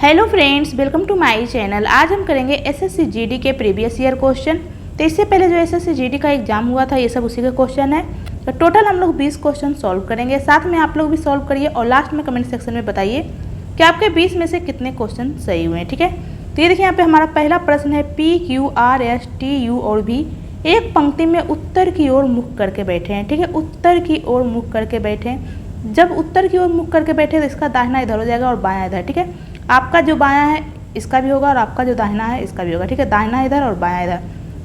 Hello friends, welcome to my channel. आज हम करेंगे एसएससी जीडी के प्रीवियस ईयर क्वेश्चन। तो इससे पहले जो एसएससी जीडी का एग्जाम हुआ था ये सब उसी का क्वेश्चन है। तो टोटल हम लोग 20 क्वेश्चन सॉल्व करेंगे, साथ में आप लोग भी सॉल्व करिए और लास्ट में कमेंट सेक्शन में बताइए कि आपके 20 में से कितने क्वेश्चन सही हुए हैं। ठीक है, तो ये देखिए यहाँ पे हमारा पहला प्रश्न है PQRSTU और भी एक पंक्ति में उत्तर की ओर मुख करके बैठे हैं। ठीक है, उत्तर की ओर मुख करके बैठे हैं। जब उत्तर की ओर मुख करके बैठे तो इसका दाहिना इधर हो जाएगा और बायां इधर। ठीक है, आपका जो बायां है इसका भी होगा और आपका जो दाहिना है इसका भी होगा। ठीक है, दाहिना इधर और बायां इधर,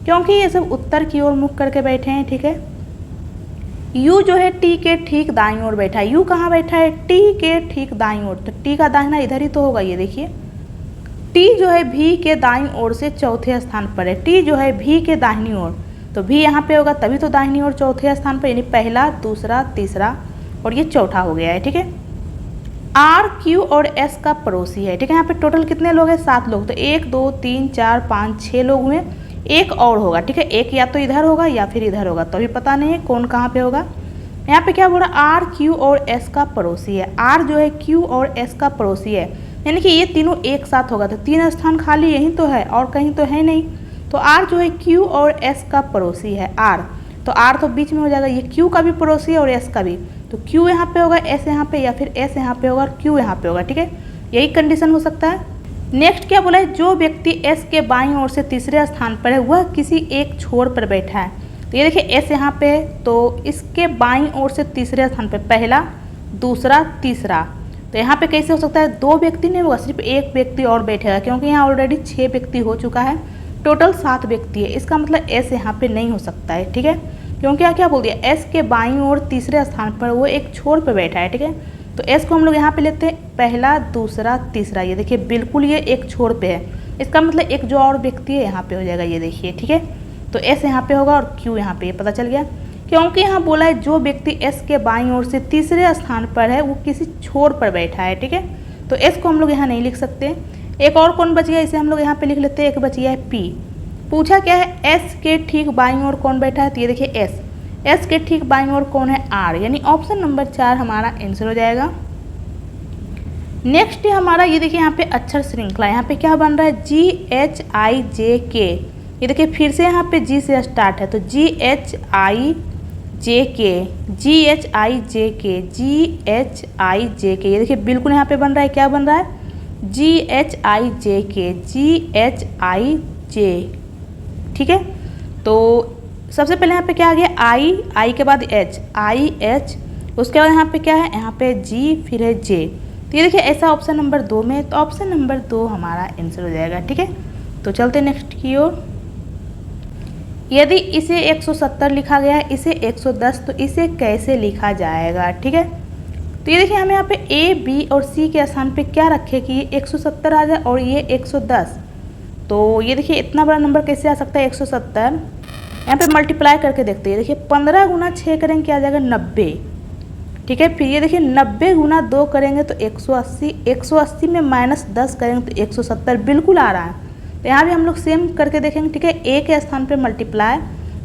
क्योंकि ये सब उत्तर की ओर मुख करके बैठे हैं। ठीक है, यू जो है टी के ठीक दाईं ओर बैठा है। यू कहाँ बैठा है? टी के ठीक दाईं ओर। तो टी का दाहिना इधर ही तो होगा। ये देखिए टी जो है भी के दाईं ओर से चौथे स्थान पर है। टी जो है भी के दाहिनी ओर, तो भी यहाँ पे होगा, तभी तो दाहिनी ओर चौथे स्थान पर, यानी पहला, दूसरा, तीसरा और ये चौथा हो गया है। ठीक है, आर, क्यू और एस का पड़ोसी है। ठीक है, यहाँ पे टोटल कितने लोग हैं? 7 लोग। तो 1 2 3 4 5 6 लोग हुए, एक और होगा। ठीक है, एक या तो इधर होगा या फिर इधर होगा, तो अभी पता नहीं है कौन कहाँ पे होगा। यहाँ पे क्या बोल रहा है? आर, क्यू और एस का पड़ोसी है। आर जो है क्यू और एस का पड़ोसी है, यानी कि ये तीनों एक साथ होगा। तो 3 स्थान खाली यहीं तो है और कहीं तो है नहीं। तो आर जो है क्यू और एस का पड़ोसी है। आर तो आर तो बीच में हो जाएगा, ये क्यू का भी पड़ोसी है और एस का भी। तो Q यहाँ पे होगा, S यहाँ पे, या फिर S यहाँ पे होगा और Q यहाँ पे होगा। ठीक है, यही कंडीशन हो सकता है। नेक्स्ट क्या बोला है? जो व्यक्ति S के बाईं ओर से तीसरे स्थान पर है वह किसी एक छोर पर बैठा है। तो ये देखिए S यहाँ पे है, तो इसके बाईं ओर से तीसरे स्थान पर, पहला, दूसरा, तीसरा। तो यहाँ पे कैसे हो सकता है? 2 व्यक्ति नहीं होगा, सिर्फ एक व्यक्ति और बैठेगा, क्योंकि यहाँ ऑलरेडी 6 व्यक्ति हो चुका है, टोटल 7 व्यक्ति है। इसका मतलब S यहाँ पे नहीं हो सकता है। ठीक है, क्योंकि क्या बोल दिया? S के बाईं ओर तीसरे स्थान पर वो एक छोर पर बैठा है। ठीक है, तो S को हम लोग यहाँ पे लेते हैं, पहला, दूसरा, तीसरा। ये देखिए बिल्कुल ये एक छोर पे है, इसका मतलब एक जो और व्यक्ति है यहाँ पे हो जाएगा। ये देखिए, ठीक है, तो S यहाँ पे होगा और Q यहाँ पे, ये पता चल गया। क्योंकि यहाँ बोला है जो व्यक्ति S के बाईं ओर से तीसरे स्थान पर है वो किसी छोर पर बैठा है। ठीक है, तो S को हम लोग यहाँ नहीं लिख सकते। एक और कौन बच गया? इसे हम लोग यहाँ पे लिख लेते हैं, एक बच गया है P। पूछा क्या है? S के ठीक बाईं ओर कौन बैठा है? तो ये देखिए S के ठीक बाईं ओर कौन है? R, यानी ऑप्शन नंबर 4 हमारा आंसर हो जाएगा। नेक्स्ट है हमारा, ये देखिए यहाँ पे अक्षर श्रृंखला, यहाँ पे क्या बन रहा है? GHIJK। ये देखिए फिर से यहाँ पे G से स्टार्ट है, तो GHIJK, GHIJK। ये देखिए बिल्कुल यहाँ पे बन रहा है, क्या बन रहा है? GHIJK, GHIJ। ठीक है, तो सबसे पहले यहाँ पे क्या आ गया? आई के बाद H, IH, उसके बाद यहाँ पे क्या है? यहाँ पे G, फिर है J। तो ये देखिए ऐसा ऑप्शन नंबर 2 में, तो ऑप्शन नंबर 2 हमारा आंसर हो जाएगा। ठीक है, तो चलते नेक्स्ट की ओर। यदि इसे 170 लिखा गया है, इसे 110, तो इसे कैसे लिखा जाएगा? ठीक है, तो ये देखिए हमें यहाँ पे A, B और C के स्थान पे क्या रखे कि ये 170 आ जाए और ये 110। तो ये देखिए इतना बड़ा नंबर कैसे आ सकता है? 170। यहाँ पे मल्टीप्लाई करके देखते हैं। देखिए 15 गुना 6 करेंगे क्या आ जाएगा? 90। ठीक है, फिर ये देखिए 90 गुना 2 करेंगे तो 180। 180 में -10 करेंगे तो 170 बिल्कुल आ रहा है। तो यहाँ भी हम लोग सेम करके देखेंगे। ठीक है, A के स्थान पे मल्टीप्लाई,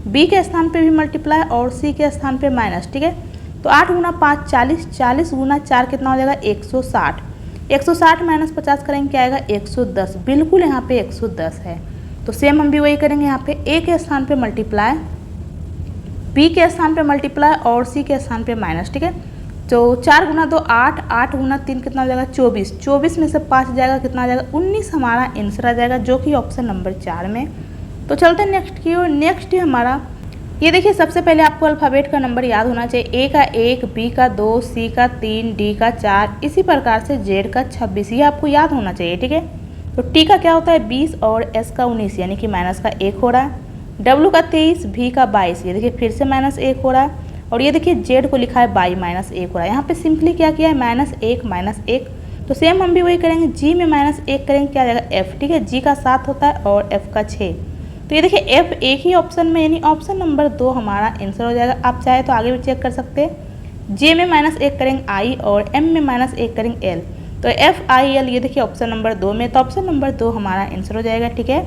B के स्थान पे भी मल्टीप्लाई और C के स्थान पे माइनस। ठीक है, तो 8 गुना 5 40, 40 गुना 4 कितना हो जाएगा? 160। 160 - 50 करेंगे क्या आएगा? 110। बिल्कुल यहाँ पे 110 है। तो सेम हम भी वही करेंगे, यहाँ पे A के स्थान पे मल्टीप्लाई, B के स्थान पे मल्टीप्लाई और C के स्थान पे माइनस। ठीक है, तो 4 गुना 2 8, 8 गुना 3 कितना हो जाएगा? 24। 24 में से 5 जाएगा, कितना आ जाएगा? 19 हमारा आंसर आ जाएगा, जो कि ऑप्शन नंबर 4 में। तो चलते हैं नेक्स्ट की ओर। नेक्स्ट है हमारा, ये देखिए सबसे पहले आपको अल्फ़ाबेट का नंबर याद होना चाहिए। A का 1, B का 2, C का 3, D का 4, इसी प्रकार से Z का 26, ये आपको याद होना चाहिए। ठीक है, तो T का क्या होता है? 20 और S का 19, यानी कि माइनस का 1 हो रहा है। W का 23, V का 22, ये देखिए फिर से -1 हो रहा है। और ये देखिए Z को लिखा है 22 -1 हो रहा है। यहाँ पे सिंपली क्या किया है? -1 तो सेम हम भी वही करेंगे। G में -1 करेंगे क्या आ जाएगा? F। ठीक है, G का 7 होता है और F का 6। तो ये देखिए F एक ही ऑप्शन में, यानी ऑप्शन नंबर 2 हमारा आंसर हो जाएगा। आप चाहे तो आगे भी चेक कर सकते हैं। J में -1 करेंगे I और M में -1 करेंगे L, तो FIL ये देखिए ऑप्शन नंबर 2 में, तो ऑप्शन नंबर 2 हमारा आंसर हो जाएगा। ठीक है,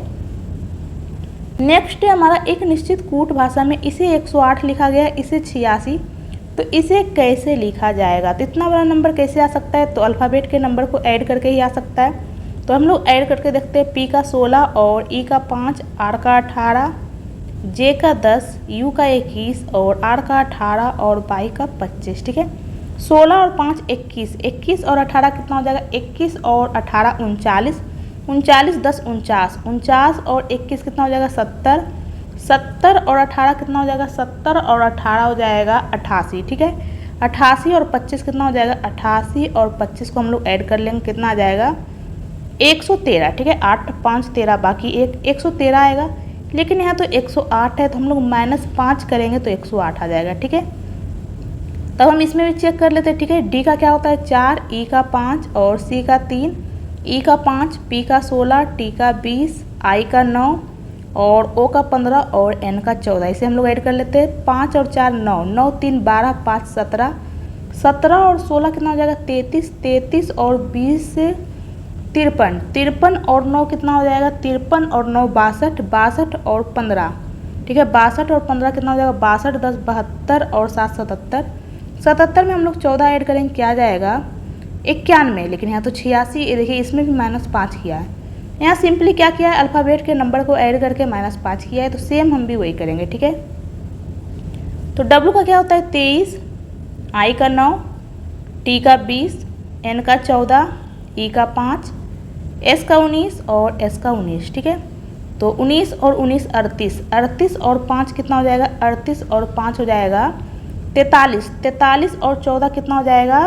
नेक्स्ट है हमारा, एक निश्चित कूट भाषा में इसे 108 लिखा गया, इसे 86, तो इसे कैसे लिखा जाएगा? तो इतना बड़ा नंबर कैसे आ सकता है? तो अल्फ़ाबेट के नंबर को ऐड करके ही आ सकता है। तो हम लोग ऐड करके देखते हैं। पी का 16 और ई का 5, आर का 18, जे का 10, यू का 21 और आर का 18 और वाई का 25। ठीक है, 16 और 5 21, 21 और 18 कितना हो जाएगा? 21 और 18 39, 39 10 49, 49 और 21 कितना हो जाएगा? 70, 70 और 18 कितना हो जाएगा? 70 और 18 हो जाएगा 88। ठीक है, 88 और 25 कितना हो जाएगा? 88 और 25 को हम लोग ऐड कर लेंगे, कितना आ जाएगा? 113। ठीक है, 8 5 13 बाकी 113 आएगा, लेकिन यहाँ तो 108 है तो हम लोग -5 करेंगे तो 108 आ जाएगा। ठीक है, तब हम इसमें भी चेक कर लेते हैं। ठीक है, डी का क्या होता है? 4, ई का 5 और सी का 3, ई का 5, पी का 16, टी का 20, आई का 9 और ओ का 15 और एन का 14। इसे हम लोग ऐड कर लेते हैं। 5 और 4 9, 9 3 12, 5 17, 17 और 16 कितना हो जाएगा? 33, 33 और 20 53, 53 और 9 कितना हो जाएगा? 53 और 9 62, 62 और 15। ठीक है, 62 और 15 कितना हो जाएगा? 62 10 72 और 7 77, 77 में हम लोग 14 ऐड करेंगे, क्या आ जाएगा? 91। लेकिन यहाँ तो 86, ये देखिए इसमें भी -5 किया है। यहाँ सिंपली क्या किया है? अल्फ़ाबेट के नंबर को ऐड करके -5 किया है, तो सेम हम भी वही करेंगे। ठीक है, तो डब्लू का क्या होता है? 23, आई का 9, टी का 20, एन का 14, ई का 5, एस का 19 और एस का 19। ठीक है, तो 19 और 19 38, 38 और 5 कितना हो जाएगा? 38 और 5 हो जाएगा 43, 43 और 14 कितना हो जाएगा?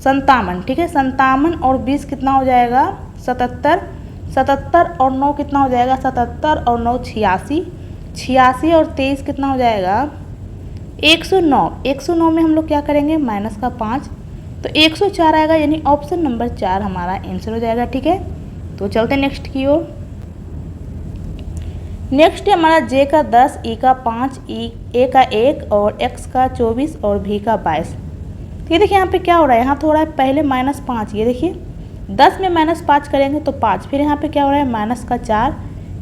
57। ठीक है, 57 और 20 कितना हो जाएगा? 77, 77 और 9 कितना हो जाएगा? 77 और 9 86, 86 और 23 कितना हो जाएगा? 109, 109 में हम लोग क्या करेंगे? -5, तो 104 आएगा, यानी ऑप्शन नंबर 4 हमारा आंसर हो जाएगा। ठीक है, तो चलते नेक्स्ट की ओर। नेक्स्ट है हमारा जे का 10, ई का 5, ए का 1 और एक्स का 24 और भी का 22। ये देखिए यहाँ पे क्या हो रहा है? यहाँ तो हो रहा है पहले -5, ये देखिए 10 में -5 करेंगे तो 5, फिर यहाँ पे क्या हो रहा है? -4,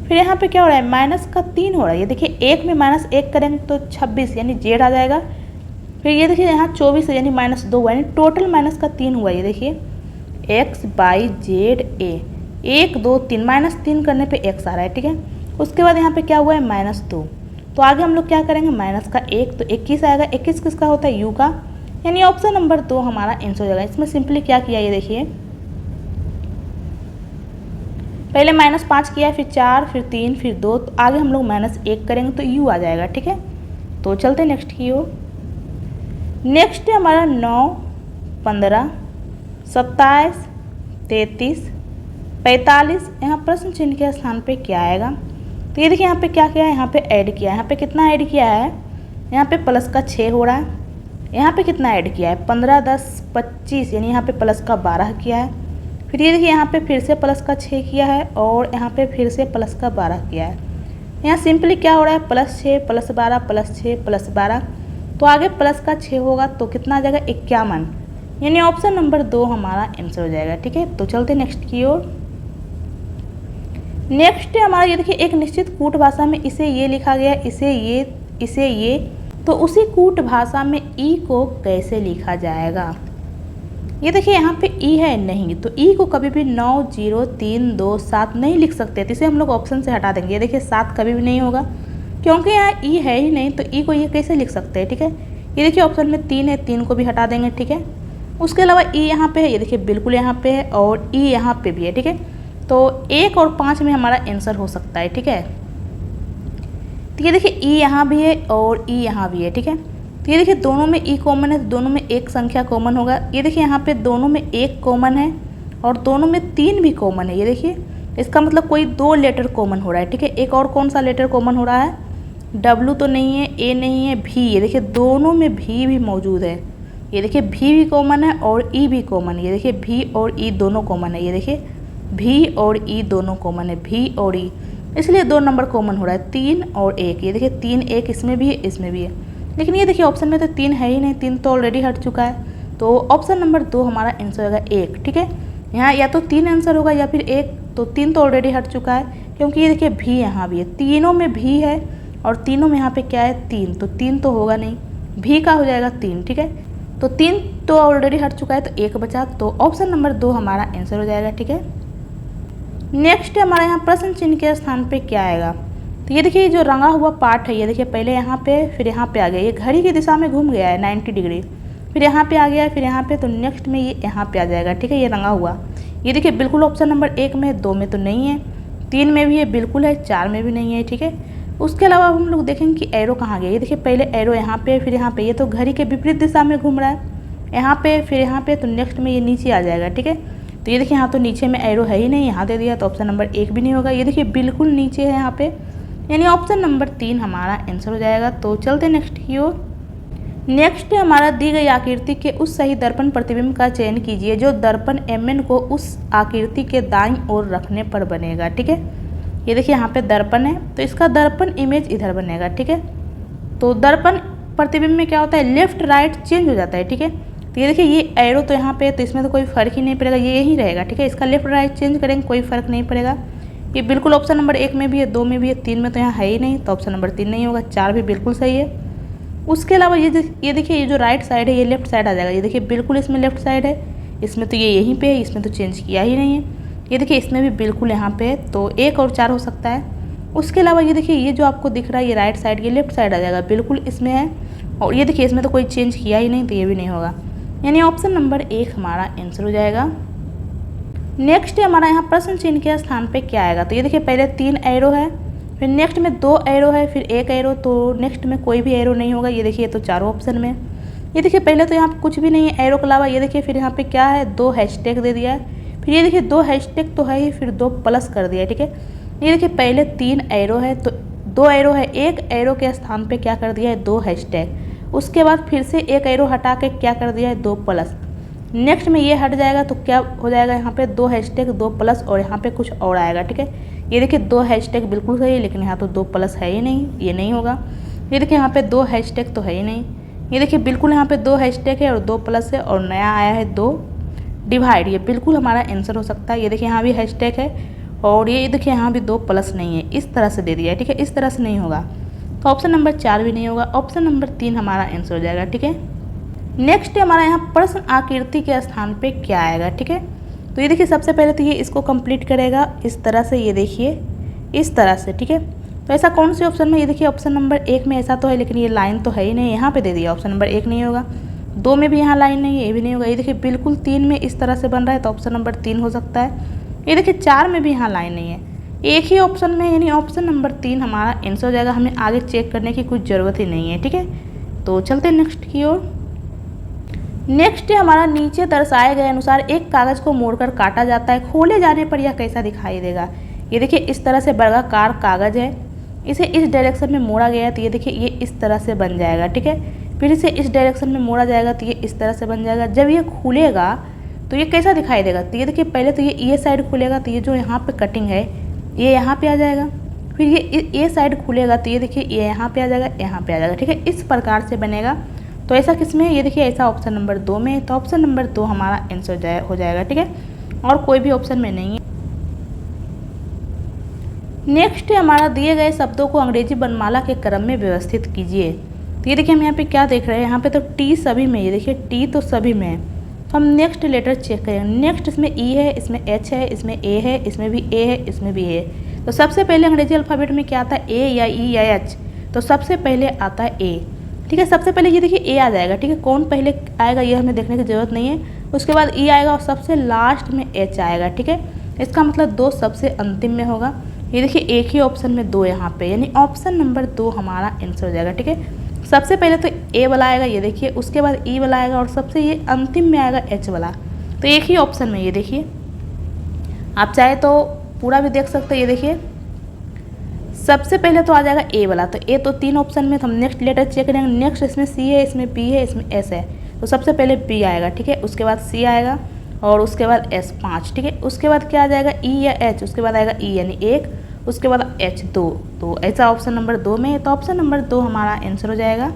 फिर यहाँ पे क्या हो रहा है? -3 हो रहा है। ये देखिए 1 में -1 करेंगे तो 26, यानी जेड आ जाएगा। फिर ये देखिए यहाँ 24 यानी -2 यानी टोटल -3 हुआ। ये देखिए एक्स बाई जेड ए, 1 2 3, -3 करने पे एक्स आ रहा है। ठीक है, उसके बाद यहाँ पे क्या हुआ है? -2, तो आगे हम लोग क्या करेंगे? -1 तो 21 आएगा। 21 किसका होता है? यू का, यानी ऑप्शन नंबर 2 हमारा आंसर हो जाएगा। इसमें सिंपली क्या किया? ये देखिए पहले -5 किया, फिर 4, फिर 3, फिर 2, तो आगे हम लोग -1 करेंगे तो यू आ जाएगा। ठीक है, तो चलते नेक्स्ट की ओर। नेक्स्ट है हमारा 9 15 27 33 45। यहाँ प्रश्न चिन्ह के स्थान पे क्या आएगा? तो ये देखिए यहाँ पे क्या किया है? यहाँ पे ऐड किया है। यहाँ पे कितना ऐड किया है? यहाँ पे प्लस का 6 हो रहा है। यहाँ पे कितना ऐड किया है? 15 10 25, यानी यहाँ पे प्लस का 12 किया है। फिर ये देखिए यहाँ पे फिर से प्लस का 6 किया है और यहाँ पे फिर से प्लस का 12 किया है। यहाँ सिंपली क्या हो रहा है? +6 +12 +6 +12, तो आगे प्लस का 6 होगा तो कितना आ जाएगा? 51, यानी ऑप्शन नंबर 2 हमारा आंसर हो जाएगा। ठीक है, तो चलते नेक्स्ट की ओर। नेक्स्ट है हमारा, ये देखिए एक निश्चित कूट भाषा में इसे ये लिखा गया, इसे ये, तो उसी कूट भाषा में ई को कैसे लिखा जाएगा? ये देखिए यहाँ पे ई है नहीं, तो ई को कभी भी 9 0 3 2 7 नहीं लिख सकते, तो इसे हम लोग ऑप्शन से हटा देंगे। ये देखिए 7 कभी भी नहीं होगा, क्योंकि यहाँ ई है ही नहीं, तो ई को ये कैसे लिख सकते हैं? ठीक है, ये देखिए ऑप्शन में 3 है, 3 को भी हटा देंगे। ठीक है, उसके अलावा ई यहाँ पे है, ये देखिए बिल्कुल यहाँ पे है, और ई यहाँ पे भी है। ठीक है, तो 1 और 5 में हमारा आंसर हो सकता है। ठीक है, तो ये देखिए ई यहाँ भी है और ई यहाँ भी है। ठीक है, तो ये देखिए दोनों में ई कॉमन है, तो दोनों में एक संख्या कॉमन होगा। ये देखिए यहाँ पे दोनों में 1 कॉमन है और दोनों में 3 भी कॉमन है। ये देखिए इसका मतलब कोई 2 लेटर कॉमन हो रहा है। ठीक है, एक और कौन सा लेटर कॉमन हो रहा है? डब्लू तो नहीं है, ए नहीं है, भी। ये देखिए दोनों में भी मौजूद है। ये देखिए भी कॉमन है और ई भी कॉमन है। ये देखिए भी और ई दोनों कॉमन है। ये देखिए भी और ई दोनों कॉमन है, भी और ई, इसलिए 2 नंबर कॉमन हो रहा है, 3 और 1। ये देखिए 3 1 इसमें भी है, इसमें भी है, लेकिन ये देखिए ऑप्शन में तो 3 है ही नहीं, 3 तो ऑलरेडी हट चुका है, तो ऑप्शन नंबर 2 हमारा आंसर होगा 1। ठीक है, यहाँ या तो 3 आंसर होगा या फिर 1, तो 3 तो ऑलरेडी हट चुका है, क्योंकि ये देखिए भी यहाँ भी है, तीनों में भी है और तीनों में यहाँ पे क्या है? 3, तो 3 तो होगा नहीं, भी का हो जाएगा 3। ठीक है, तो 3 तो ऑलरेडी हट चुका है, तो 1 बचा, तो ऑप्शन नंबर 2 हमारा आंसर हो जाएगा। ठीक है, नेक्स्ट हमारे यहाँ प्रश्न चिन्ह के स्थान पे क्या आएगा। तो ये देखिए जो रंगा हुआ पार्ट है, ये देखिए पहले यहाँ पे फिर यहाँ पे आ गया, ये घड़ी की दिशा में घूम गया है 90 डिग्री, फिर यहाँ पे आ गया फिर यहाँ पे, तो नेक्स्ट में ये यहाँ पे आ जाएगा। ठीक है, ये रंगा हुआ, ये देखिए बिल्कुल ऑप्शन नंबर 1 में, 2 में तो नहीं है, 3 में भी ये बिल्कुल है, 4 में भी नहीं है। ठीक है, उसके अलावा हम लोग देखेंगे कि एरो कहाँ गया। ये देखिए पहले एरो यहाँ पे फिर यहाँ पे, ये तो घड़ी के विपरीत दिशा में घूम रहा है, यहाँ पे फिर यहाँ पे, तो नेक्स्ट में ये नीचे आ जाएगा। ठीक है, तो ये देखिए यहाँ तो नीचे में एरो है ही नहीं, यहाँ दे दिया, तो ऑप्शन नंबर 1 भी नहीं होगा। ये देखिए बिल्कुल नीचे है यहाँ पे, यानी ऑप्शन नंबर 3 हमारा आंसर हो जाएगा। तो चलते नेक्स्ट की ओर। नेक्स्ट हमारा दी गई आकृति के उस सही दर्पण प्रतिबिंब का चयन कीजिए जो दर्पण MN को उस आकृति के दाईं ओर रखने पर बनेगा। ठीक है, ये देखिए यहाँ पे दर्पण है, तो इसका दर्पण इमेज इधर बनेगा। ठीक है, तो दर्पण प्रतिबिंब में क्या होता है, लेफ्ट राइट चेंज हो जाता है। ठीक है, तो ये देखिए ये एरो तो यहाँ पे, तो इसमें तो कोई फर्क ही नहीं पड़ेगा, ये यही रहेगा। ठीक है, इसका लेफ्ट राइट चेंज करेंगे कोई फर्क नहीं पड़ेगा। ये बिल्कुल ऑप्शन नंबर 1 में भी है, 2 में भी है, 3 में तो यहाँ है ही नहीं, तो ऑप्शन नंबर 3 नहीं होगा, 4 भी बिल्कुल सही है। उसके अलावा ये देखिए ये जो राइट साइड है ये लेफ्ट साइड आ जाएगा। ये देखिए बिल्कुल इसमें लेफ्ट साइड है, इसमें तो ये यहीं पे है, इसमें तो चेंज किया ही नहीं है। ये देखिए इसमें भी बिल्कुल यहाँ पे है, तो 1 और 4 हो सकता है। उसके अलावा ये देखिए ये जो आपको दिख रहा है ये राइट साइड, ये लेफ्ट साइड आ जाएगा, बिल्कुल इसमें है, और ये देखिए इसमें तो कोई चेंज किया ही नहीं, तो ये भी नहीं होगा, यानी ऑप्शन नंबर 1 हमारा आंसर हो जाएगा। नेक्स्ट हमारा यहाँ प्रश्न चिन्ह के स्थान पे क्या आएगा। तो ये देखिए पहले 3 एरो है, फिर नेक्स्ट में 2 एरो है, फिर 1 एरो, तो नेक्स्ट में कोई भी एरो नहीं होगा। ये देखिए तो चारों ऑप्शन में, ये देखिए पहले तो यहाँ पे कुछ भी नहीं है एरो के अलावा। ये देखिए फिर यहाँ पे क्या है, 2 हैशटैग दे दिया है, फिर ये देखिए 2 हैशटैग तो है ही, फिर 2 प्लस कर दिया है। ठीक है, ये देखिए पहले 3 एरो है, तो 2 एरो है, 1 एरो के स्थान पे क्या कर दिया है, 2 हैशटैग। उसके बाद फिर से 1 एरो हटा के क्या कर दिया है, 2 प्लस। नेक्स्ट में ये हट जाएगा तो क्या हो जाएगा, यहाँ पे 2 हैशटैग 2 प्लस और यहाँ पे कुछ और आएगा। ठीक है, ये देखिए 2 हैशटैग बिल्कुल सही है, लेकिन यहाँ तो 2 प्लस है ही नहीं, ये नहीं होगा। ये देखिए यहाँ पे 2 हैशटैग तो है ही नहीं, ये देखिए बिल्कुल यहाँ पे 2 हैशटैग है और 2 प्लस है, और नया आया है 2 डिवाइड, ये बिल्कुल हमारा आंसर हो सकता है। ये देखिए यहाँ भी हैशटैग है, और ये देखिए यहाँ भी 2 प्लस नहीं है, इस तरह से दे दिया है। ठीक है, इस तरह से नहीं होगा, तो ऑप्शन नंबर 4 भी नहीं होगा, ऑप्शन नंबर 3 हमारा आंसर हो जाएगा। ठीक है, नेक्स्ट हमारा यहाँ प्रश्न आकृति के स्थान पे क्या आएगा। ठीक है, तो ये देखिए सबसे पहले तो ये इसको कंप्लीट करेगा इस तरह से, ये देखिए इस तरह से। ठीक है, तो ऐसा कौन से ऑप्शन में, ये देखिए ऑप्शन नंबर 1 में ऐसा तो है, लेकिन ये लाइन तो है ही नहीं, यहाँ पे दे दिया, ऑप्शन नंबर 1 नहीं होगा। 2 में भी यहाँ लाइन नहीं है, ये भी नहीं होगा। ये देखिए बिल्कुल 3 में इस तरह से बन रहा है, तो ऑप्शन नंबर 3 हो सकता है। ये देखिए 4 में भी यहाँ लाइन नहीं है, एक ही ऑप्शन में, यानी ऑप्शन नंबर 3 हमारा आंसर हो जाएगा। हमें आगे चेक करने की कुछ ज़रूरत ही नहीं है। ठीक है, तो चलते हैं नेक्स्ट की ओर। नेक्स्ट हमारा नीचे दर्शाए गए अनुसार एक कागज़ को मोड़कर काटा जाता है, खोले जाने पर यह कैसा दिखाई देगा। ये देखिए इस तरह से वर्गाकार कागज़ है, इसे इस डायरेक्शन में मोड़ा गया है, तो ये देखिए ये इस तरह से बन जाएगा। ठीक है, फिर इसे इस डायरेक्शन में मोड़ा जाएगा, तो ये इस तरह से बन जाएगा। जब ये खुलेगा तो ये कैसा दिखाई देगा, तो ये देखिए पहले तो ये साइड खुलेगा, तो ये जो यहाँ पे कटिंग है ये यहाँ पे आ जाएगा, फिर ये साइड खुलेगा, तो ये देखिए ये यहाँ पे आ जाएगा, यहाँ पे आ जाएगा। ठीक है, इस प्रकार से बनेगा। तो ऐसा किस में, ये देखिए ऐसा ऑप्शन नंबर 2 में, तो ऑप्शन नंबर 2 हमारा आंसर हो जाएगा। ठीक है, और कोई भी ऑप्शन में नहीं है। नेक्स्ट हमारा दिए गए शब्दों को अंग्रेजी वर्णमाला के क्रम में व्यवस्थित कीजिए। तो ये देखिए हम यहाँ पे क्या देख रहे हैं, यहाँ पे तो टी सभी में, ये देखिए टी तो सभी में है, तो हम नेक्स्ट लेटर चेक करेंगे। नेक्स्ट इसमें ई है, इसमें एच है, इसमें ए है, इसमें भी ए है, इसमें भी ए है। तो सबसे पहले अंग्रेजी अल्फ़ाबेट में क्या आता है, ए या ई या एच, तो सबसे पहले आता है ए। ठीक है, सबसे पहले ये देखिए ए आ जाएगा। ठीक है, कौन पहले आएगा ये हमें देखने की ज़रूरत नहीं है। उसके बाद ई आएगा और सबसे लास्ट में एच आएगा। ठीक है, इसका मतलब 2 सबसे अंतिम में होगा। ये देखिए एक ही ऑप्शन में 2 यहाँ पे, यानी ऑप्शन नंबर 2 हमारा आंसर हो जाएगा। ठीक है, सबसे पहले तो ए वाला आएगा, ये देखिए, उसके बाद ई वाला आएगा, और सबसे ये अंतिम में आएगा एच वाला। तो एक ही ऑप्शन में, ये देखिए आप चाहे तो पूरा भी देख सकते हैं। ये देखिए सबसे पहले तो आ जाएगा ए वाला, तो ए तो 3 ऑप्शन में, तो हम नेक्स्ट लेटर चेक करेंगे। नेक्स्ट इसमें सी है, इसमें पी है, इसमें एस है, तो सबसे पहले पी आएगा। ठीक है, उसके बाद सी आएगा, और उसके बाद एस 5। ठीक है, उसके बाद क्या आ जाएगा, ई या एच, उसके बाद आएगा ई यानी 1, उसके बाद एच 2। तो ऐसा ऑप्शन नंबर 2 में है, तो ऑप्शन नंबर 2 हमारा आंसर हो जाएगा।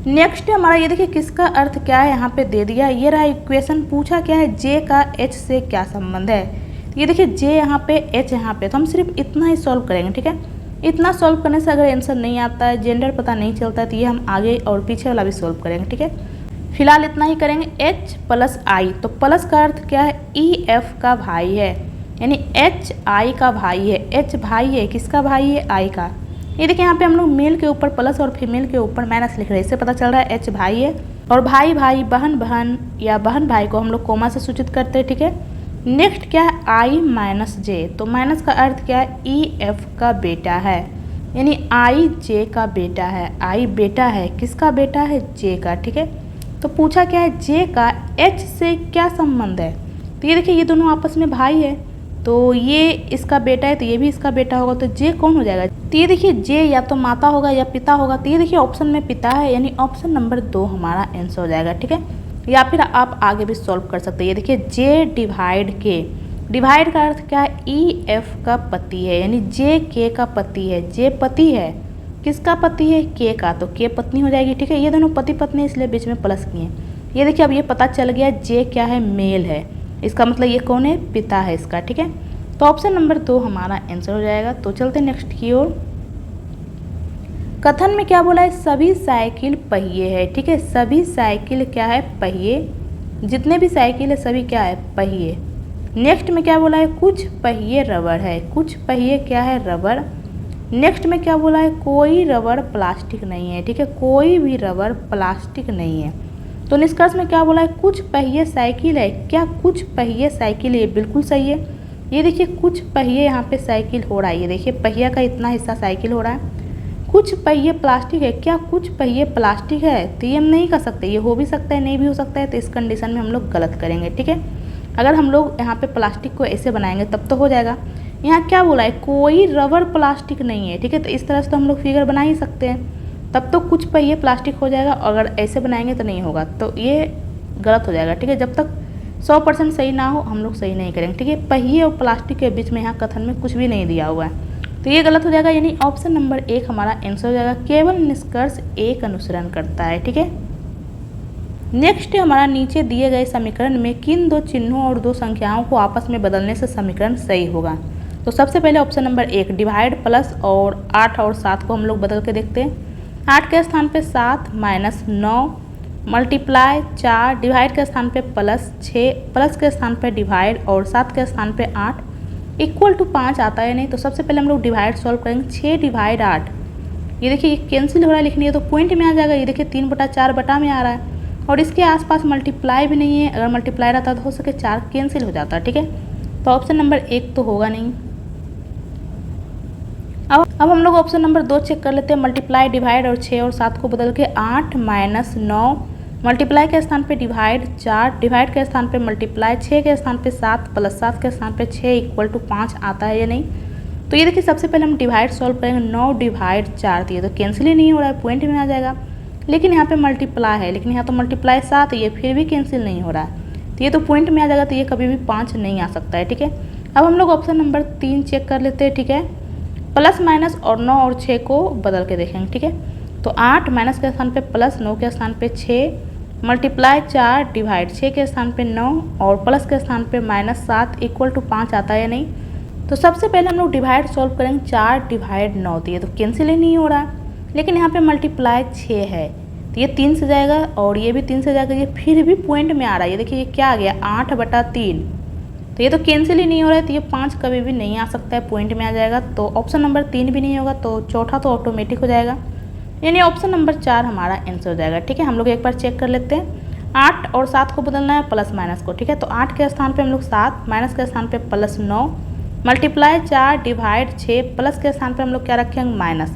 नेक्स्ट हमारा ये देखिए किसका अर्थ क्या है, यहाँ पे दे दिया। ये रहा इक्वेशन, पूछा क्या है, जे का एच से क्या संबंध है। ये देखिए जे यहाँ पे, एच यहाँ पे, तो हम सिर्फ इतना ही सॉल्व करेंगे। ठीक है, इतना सॉल्व करने से अगर आंसर नहीं आता है, जेंडर पता नहीं चलता है, तो ये हम आगे और पीछे वाला भी सॉल्व करेंगे। ठीक है, फिलहाल इतना ही करेंगे। H प्लस आई, तो प्लस का अर्थ क्या है, EF का भाई है, यानी H I का भाई है। H भाई है, किसका भाई है, I का। ये देखिए यहाँ पे हम लोग मेल के ऊपर प्लस और फीमेल के ऊपर माइनस लिख रहे हैं, इससे पता चल रहा है H भाई है और भाई भाई बहन बहन या बहन भाई को हम लोग कोमा से सूचित करते हैं, ठीक है। नेक्स्ट क्या है, I माइनस जे, तो माइनस का अर्थ क्या है, EF का बेटा है, यानी I J का बेटा है। I बेटा है, किसका बेटा है, J का, ठीक है। तो पूछा क्या है, J का H से क्या संबंध है, तो ये देखिए ये दोनों आपस में भाई है, तो ये इसका बेटा है तो ये भी इसका बेटा होगा, तो J कौन हो जाएगा, तो ये देखिए J या तो माता होगा या पिता होगा, तो ये देखिए ऑप्शन में पिता है, यानी ऑप्शन नंबर 2 हमारा आंसर हो जाएगा, ठीक है। या फिर आप आगे भी सॉल्व कर सकते हैं। ये देखिए J डिवाइड के, डिवाइड का अर्थ क्या है, EF का पति है, यानी J K का पति है। J पति है, किसका पति है, K का, तो K पत्नी हो जाएगी, ठीक है। ये दोनों पति पत्नी इसलिए बीच में प्लस किए। ये देखिए अब ये पता चल गया J क्या है, मेल है, इसका मतलब ये कौन है, पिता है इसका, ठीक है। तो ऑप्शन नंबर 2 हमारा आंसर हो जाएगा। तो चलते नेक्स्ट की ओर। कथन में क्या बोला है, सभी साइकिल पहिए है, ठीक है। सभी साइकिल क्या है, पहिए, जितने भी साइकिल है सभी क्या है, पहिए। नेक्स्ट में क्या बोला है, कुछ पहिए रबड़ है, कुछ पहिए क्या है, रबड़। नेक्स्ट में क्या बोला है, कोई रबड़ प्लास्टिक नहीं है, ठीक है, कोई भी रबड़ प्लास्टिक नहीं है। तो निष्कर्ष में क्या बोला है, कुछ पहिए साइकिल है, क्या कुछ पहिए साइकिल है, ये बिल्कुल सही है। ये देखिए कुछ पहिए यहाँ पे साइकिल हो रहा है, ये देखिए पहिया का इतना हिस्सा साइकिल हो रहा है। कुछ पहिए प्लास्टिक है, क्या कुछ पहिए प्लास्टिक है, तो ये हम नहीं कर सकते, ये हो भी सकता है नहीं भी हो सकता है, तो इस कंडीशन में हम लोग गलत करेंगे, ठीक है। अगर हम लोग यहाँ पे प्लास्टिक को ऐसे बनाएंगे तब तो हो जाएगा। यहाँ क्या बोला है, कोई रबड़ प्लास्टिक नहीं है, ठीक है, तो इस तरह से तो हम लोग फिगर बना ही सकते हैं, तब तो कुछ पहिए प्लास्टिक हो जाएगा। अगर ऐसे बनाएंगे तो नहीं होगा, तो ये गलत हो जाएगा, ठीक है। जब तक 100% सही ना हो हम लोग सही नहीं करेंगे, ठीक है। पहिए और प्लास्टिक के बीच में यहाँ कथन में कुछ भी नहीं दिया हुआ है, तो ये गलत हो जाएगा, यानी ऑप्शन नंबर 1 हमारा आंसर हो जाएगा। केवल निष्कर्ष एक अनुसरण करता है, ठीक है। नेक्स्ट हमारा नीचे दिए गए समीकरण में किन दो चिन्हों और दो संख्याओं को आपस में बदलने से समीकरण सही होगा। तो सबसे पहले ऑप्शन नंबर 1 डिवाइड प्लस और 8 और 7 को हम लोग बदल के देखते हैं। 8 के स्थान पे 7 माइनस 9 मल्टीप्लाई 4, डिवाइड के स्थान पे प्लस 6, प्लस के स्थान पे डिवाइड और 7 के स्थान पे 8 इक्वल टू 5 आता है नहीं। तो सबसे पहले हम लोग डिवाइड सॉल्व करेंगे। 6 डिवाइड 8, ये देखिए ये कैंसिल हो रहा है लेकिन ये तो पॉइंट में आ जाएगा। ये देखिए 3/4 बटा में आ रहा है और इसके आसपास मल्टीप्लाई भी नहीं है। अगर मल्टीप्लाई रहता तो हो सके 4 कैंसिल हो जाता, ठीक है। तो ऑप्शन नंबर 1 तो होगा नहीं। अब हम लोग ऑप्शन नंबर 2 चेक कर लेते हैं। मल्टीप्लाई डिवाइड और 6 और 7 को बदल के 8 माइनस 9 मल्टीप्लाई के स्थान पे डिवाइड 4, डिवाइड के स्थान पे मल्टीप्लाई, 6 के स्थान पे 7 प्लस 7 के स्थान पे 6 इक्वल टू 5 आता है या नहीं। तो ये देखिए सबसे पहले हम डिवाइड सॉल्व करेंगे। 9 डिवाइड 4 दिए तो कैंसिल ही नहीं हो रहा है, पॉइंट में आ जाएगा। लेकिन यहाँ पे मल्टीप्लाई है, लेकिन यहाँ तो मल्टीप्लाई 7 है, ये फिर भी कैंसिल नहीं हो रहा है, तो ये तो पॉइंट में आ जाएगा, तो ये कभी भी 5 नहीं आ सकता है, ठीक है। अब हम लोग ऑप्शन नंबर 3 चेक कर लेते हैं, ठीक है। प्लस माइनस और 9 और 6 को बदल के देखेंगे, ठीक है। तो 8 माइनस के स्थान पे प्लस, 9 के स्थान पे 6 मल्टीप्लाई 4 डिवाइड 6 के स्थान पे 9 और प्लस के स्थान पे माइनस 7 इक्वल टू 5 आता है या नहीं। तो सबसे पहले हम लोग डिवाइड सॉल्व करेंगे। 4 डिवाइड 9 दिए तो कैंसिल ही नहीं हो रहा है, लेकिन यहाँ पे मल्टीप्लाई 6 है तो ये 3 से जाएगा और ये भी 3 से जाएगा, ये फिर भी पॉइंट में आ रहा है। ये देखिए ये क्या आ गया 8/3, तो ये तो कैंसिल ही नहीं हो रहा है, तो ये 5 कभी भी नहीं आ सकता है, पॉइंट में आ जाएगा। तो ऑप्शन नंबर 3 भी नहीं होगा, तो चौथा तो ऑटोमेटिक हो जाएगा, यानी ऑप्शन नंबर 4 हमारा आंसर हो जाएगा, ठीक है। हम लोग एक बार चेक कर लेते हैं। 8 और 7 को बदलना है प्लस माइनस को, ठीक है। तो 8 के स्थान पे हम लोग 7, माइनस के स्थान पे प्लस 9 मल्टीप्लाई 4 डिवाइड 6 प्लस के स्थान पे हम लोग क्या रखेंगे माइनस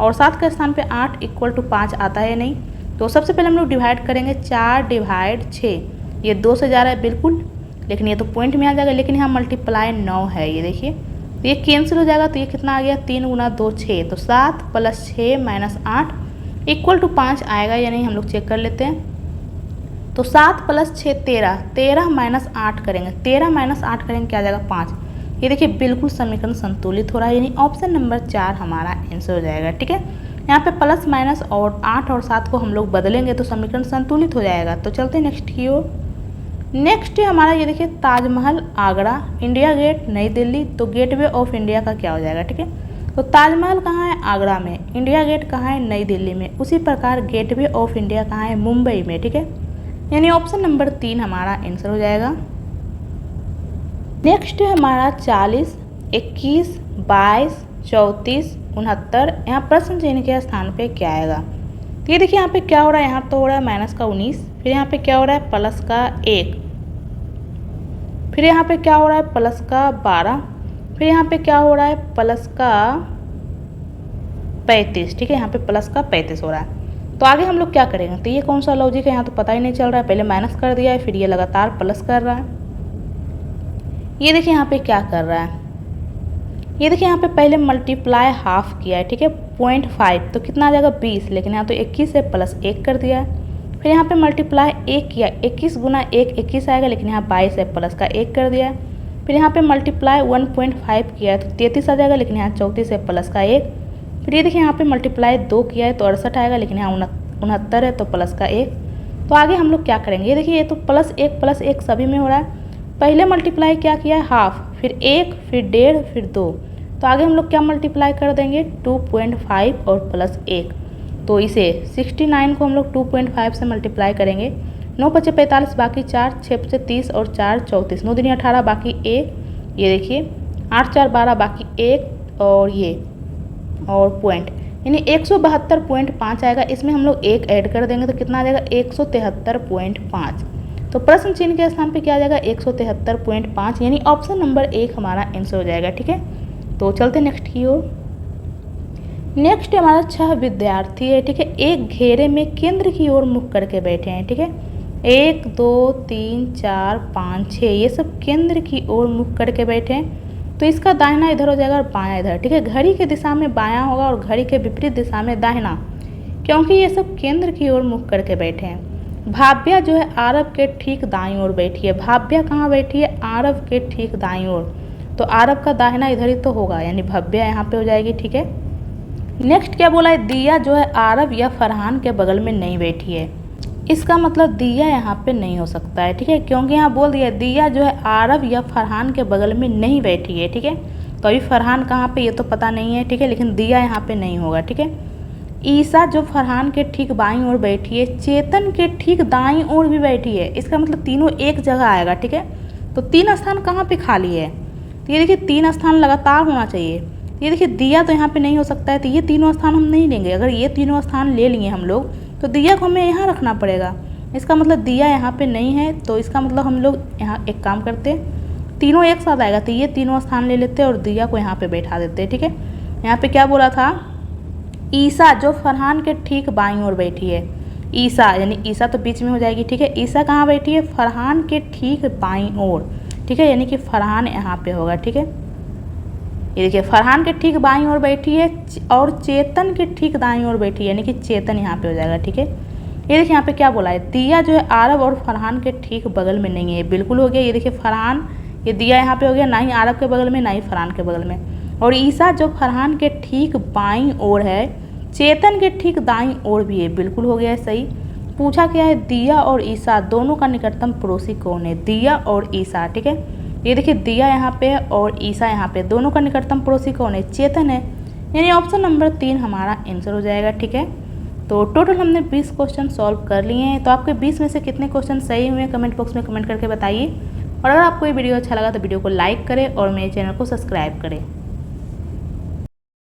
और 7 के स्थान पे 8 इक्वल टू 5 आता है नहीं। तो सबसे पहले हम लोग डिवाइड करेंगे। 4 डिवाइड 6, ये 2 से जा रहा है बिल्कुल, लेकिन ये तो पॉइंट में आ जाएगा, लेकिन यहाँ मल्टीप्लाई 9 है, ये देखिए तो ये कैंसिल हो जाएगा। तो ये कितना आ गया 3 गुना 2 6, तो 7 प्लस 6 माइनस 8 इक्वल टू 5 आएगा या नहीं, हम लोग चेक कर लेते हैं। तो 7 प्लस 6 13, 13 माइनस 8 करेंगे, 13 माइनस 8 करेंगे क्या आ जाएगा 5। ये देखिए बिल्कुल समीकरण संतुलित हो रहा है, यानी ऑप्शन नंबर 4 हमारा आंसर हो जाएगा, ठीक है। यहाँ पे प्लस माइनस और 8 और 7 को हम लोग बदलेंगे तो समीकरण संतुलित हो जाएगा। तो चलते हैं नेक्स्ट की ओर। नेक्स्ट है हमारा ये देखिए ताजमहल आगरा, इंडिया गेट नई दिल्ली, तो गेटवे ऑफ इंडिया का क्या हो जाएगा, ठीक है। तो ताजमहल कहाँ है आगरा में, इंडिया गेट कहाँ है नई दिल्ली में, उसी प्रकार गेटवे ऑफ इंडिया कहाँ है मुंबई में, ठीक है। यानी ऑप्शन नंबर 3 हमारा आंसर हो जाएगा। नेक्स्ट है हमारा 40, 21, 22, 34, 69। यहाँ प्रश्न चिन्ह के स्थान पे क्या आएगा? तो ये देखिए यहाँ पे क्या हो रहा है, यहाँ तो हो रहा है माइनस का 19, फिर यहाँ पे क्या हो रहा है प्लस का 1, फिर यहाँ पे क्या हो रहा है प्लस का 12, फिर यहाँ पे क्या हो रहा है प्लस का 35। ठीक है, यहाँ पे प्लस का 35 हो रहा है। तो आगे हम लोग क्या करेंगे? तो ये कौन सा लॉजिक है, यहाँ तो पता ही नहीं चल रहा है। पहले माइनस कर दिया है, फिर ये लगातार प्लस कर रहा है। ये देखिए यहाँ पे क्या कर रहा है, ये देखिए यहाँ पे पहले मल्टीप्लाई हाफ किया है। ठीक है, 0.5 तो कितना आ जाएगा 20, लेकिन यहाँ तो 21 से प्लस 1 कर दिया है। फिर यहाँ पे मल्टीप्लाई 1 किया, 21 गुना 1 21 आएगा, लेकिन यहाँ 22 से प्लस का 1 कर दिया है। फिर यहाँ पे मल्टीप्लाई 1.5 किया है तो 33 आ जाएगा, लेकिन यहाँ 34 से प्लस का 1। फिर ये देखिए यहाँ पे मल्टीप्लाई 2 किया है तो 68 आएगा, लेकिन यहाँ 69 है तो प्लस का 1। तो आगे हम लोग क्या करेंगे? ये देखिए ये तो प्लस 1 सभी में हो रहा है। पहले मल्टीप्लाई क्या किया है हाफ, फिर 1, फिर 1.5, फिर 2। तो आगे हम लोग क्या मल्टीप्लाई कर देंगे 2.5 और प्लस 1। तो इसे 69 को हम लोग 2.5 से मल्टीप्लाई करेंगे। 9 × 5 = 45, बाकी 4, 6 × 30 और 4 = 34, 9 × 2 = 18, बाकी 1, ये देखिए 8 × 4 = 12, बाकी 1 और ये और पॉइंट, यानी 172.5 आएगा। इसमें हम लोग 1 ऐड कर देंगे तो कितना आ जाएगा 173.5। तो प्रश्न चिन्ह के स्थान पे क्या आ जाएगा 173.5, यानी ऑप्शन नंबर 1 हमारा आंसर हो जाएगा। ठीक है, तो चलते नेक्स्ट की ओर। नेक्स्ट हमारा 6 विद्यार्थी है। ठीक है, एक घेरे में केंद्र की ओर मुख करके बैठे हैं। ठीक है, 1 2 3 4 5 6 ये सब केंद्र की ओर मुख करके बैठे हैं। तो इसका दाहिना इधर हो जाएगा और बायां इधर। ठीक है, घड़ी के दिशा में बायां होगा और घड़ी के विपरीत दिशा में दाहिना, क्योंकि ये सब केंद्र की ओर मुख करके बैठे हैं। भाव्या जो है आरव के ठीक दाईं ओर बैठी है। भाव्या कहाँ बैठी है? आरव के ठीक दाईं ओर। तो आरव का दाहिना इधर ही तो होगा, यानी भव्या यहाँ पे हो जाएगी। ठीक है, नेक्स्ट क्या बोला है? दिया जो है आरव या फरहान के बगल में नहीं बैठी है। इसका मतलब दिया यहाँ पे नहीं हो सकता है। ठीक है, क्योंकि यहाँ बोल दिया दिया जो है आरव या फरहान के बगल में नहीं बैठी है। ठीक है, तो अभी फरहान कहाँ पे ये तो पता नहीं है। ठीक है, लेकिन दिया यहाँ पे नहीं होगा। ठीक है, ईसा जो फरहान के ठीक बाईं ओर बैठी है, चेतन के ठीक दाईं ओर भी बैठी है। इसका मतलब तीनों एक जगह आएगा। ठीक है, तो 3 स्थान कहाँ पे खाली है? तो ये देखिए 3 स्थान लगातार होना चाहिए। ये देखिए दिया तो यहाँ पे नहीं हो सकता है, तो ये तीनों स्थान हम नहीं लेंगे। अगर ये तीनों स्थान ले लिए हम लोग तो दिया को हमें यहाँ रखना पड़ेगा। इसका मतलब दिया यहाँ पे नहीं है, तो इसका मतलब हम लोग यहाँ एक काम करते हैं, तीनों एक साथ आएगा तो ये तीनों स्थान ले लेते और दिया को यहाँ पे बैठा देते। ठीक है, यहाँ पे क्या बोला था? ईसा जो फरहान के ठीक बाईं ओर बैठी है। ईसा यानी ईसा तो बीच में हो जाएगी। ठीक है, ईसा कहाँ बैठी है? फरहान के ठीक बाईं ओर। ठीक है, यानी कि फरहान यहाँ पे होगा। ठीक है, ये देखिए फरहान के ठीक बाईं ओर बैठी है और चेतन के ठीक दाईं ओर बैठी है, यानी कि चेतन यहाँ पे हो जाएगा। ठीक है, ये देखिए यहाँ पे क्या बोला है? दिया जो है आरव और फरहान के ठीक बगल में नहीं है, बिल्कुल हो गया। ये देखिए फरहान, ये दिया यहाँ पे हो गया, ना ही आरव के बगल में ना ही फरहान के बगल में। और ईसा जो फरहान के ठीक बाईं ओर है, चेतन के ठीक दाईं ओर भी है, बिल्कुल हो गया है सही। पूछा क्या है? दिया और ईसा दोनों का निकटतम पड़ोसी कौन है? दिया और ईसा। ठीक है, ये देखिए दिया यहाँ पे है और ईसा यहाँ पे, दोनों का निकटतम पड़ोसी कौन है? चेतन है, यानी ऑप्शन नंबर 3 हमारा आंसर हो जाएगा। ठीक है, तो टोटल हमने 20 क्वेश्चन सॉल्व कर लिए हैं। तो आपके 20 में से कितने क्वेश्चन सही हुए कमेंट बॉक्स में कमेंट करके बताइए। और अगर आपको ये वीडियो अच्छा लगा तो वीडियो को लाइक करें और मेरे चैनल को सब्सक्राइब करें।